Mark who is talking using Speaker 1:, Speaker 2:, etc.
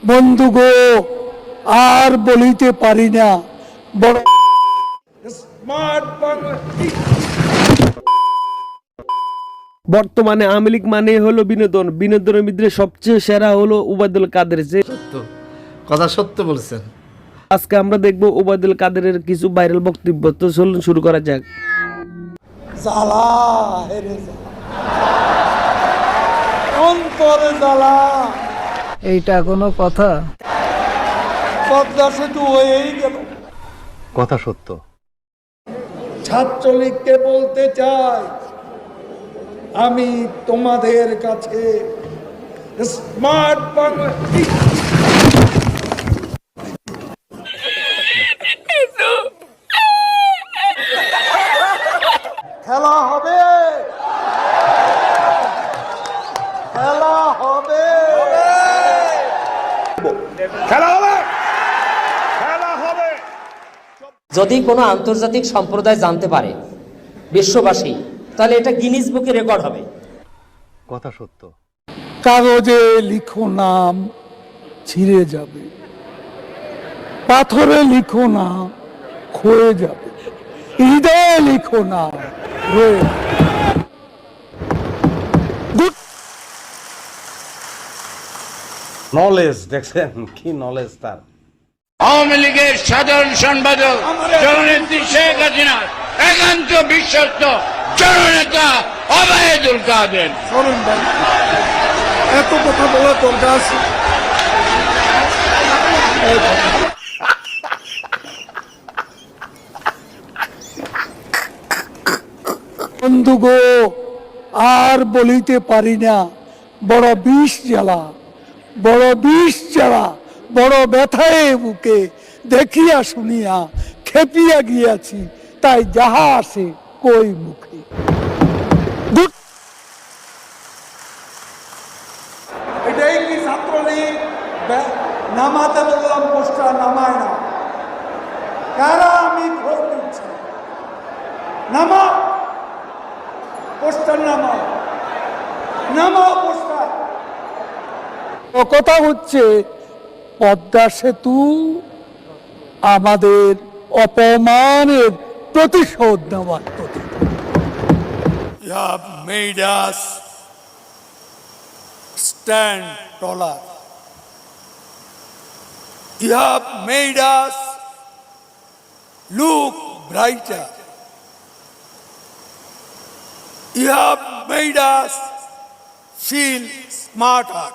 Speaker 1: বন্ধু গো, আর বলিতে পারি না। বড়
Speaker 2: বর্তমানে আওয়ামী লীগ মানে হলো বিনোদন, বিনোদনের ভিতরে সবচেয়ে সেরা হলো ওবায়দুল কাদের। যে
Speaker 3: সত্য কথা সত্য বলছেন।
Speaker 2: আজকে আমরা দেখবো ওবায়দুল কাদেরের কিছু ভাইরাল বক্তব্য। তো চলুন শুরু করা যাক।
Speaker 1: জ্বালা, হেরে জ্বালা, অন্তরে জ্বালা।
Speaker 4: এইটা কোনো কথা?
Speaker 1: পদ্মা সেতু হয়েই গেল।
Speaker 3: কথা সত্য।
Speaker 1: ছাত্রলীগকে বলতে চাই, আমি তোমাদের কাছে স্মার্ট বাংলা। খেলা হবে, খেলা হবে, খেলা হবে, খেলা হবে।
Speaker 5: যদি কোনো আন্তর্জাতিক সম্প্রদায় জানতে পারে, বিশ্ববাসী, তাহলে এটা গিনিস বুকে রেকর্ড হবে।
Speaker 3: কথা সত্য।
Speaker 1: কাগজে লিখো নাম, ছিঁড়ে যাবে। পাথরে লিখো নাম, ক্ষয়ে যাবে। হৃদয়ে লিখো নাম, রয়ে
Speaker 6: নলেজ দেখছেন কি নলেজ তার।
Speaker 7: আওয়ামী লীগের সাধারণ সম্পাদক জননেত্রী শেখ হাসিনার একান্ত বিশ্বস্ত জননেতা ওবায়দুল কাদের।
Speaker 1: শোনেন ভাই, এত কথা বলা দরকার আছে? বন্ধু গো, আর বলিতে পারি না। বড় বিষ জ্বালা, বড় বিষ জ্বালা, বড় ব্যথায় বুকে। দেখিয়া শুনিয়া খেপিয়া গিয়াছি, তাই যাহা আসে কই মুখে। এটাই কি ছাত্রলীগ? নামাতে বললাম, পোস্টার নামায় না। কারা আমি খোঁজ দিচ্ছি, নামা পোস্টার, নামা নামা পোস্টার। কথা হচ্ছে পদ্মা সেতু আমাদের অপমানের প্রতিশোধ নেওয়ার প্রতি। You have made us stand taller. You have made us look brighter. You have made us feel smarter.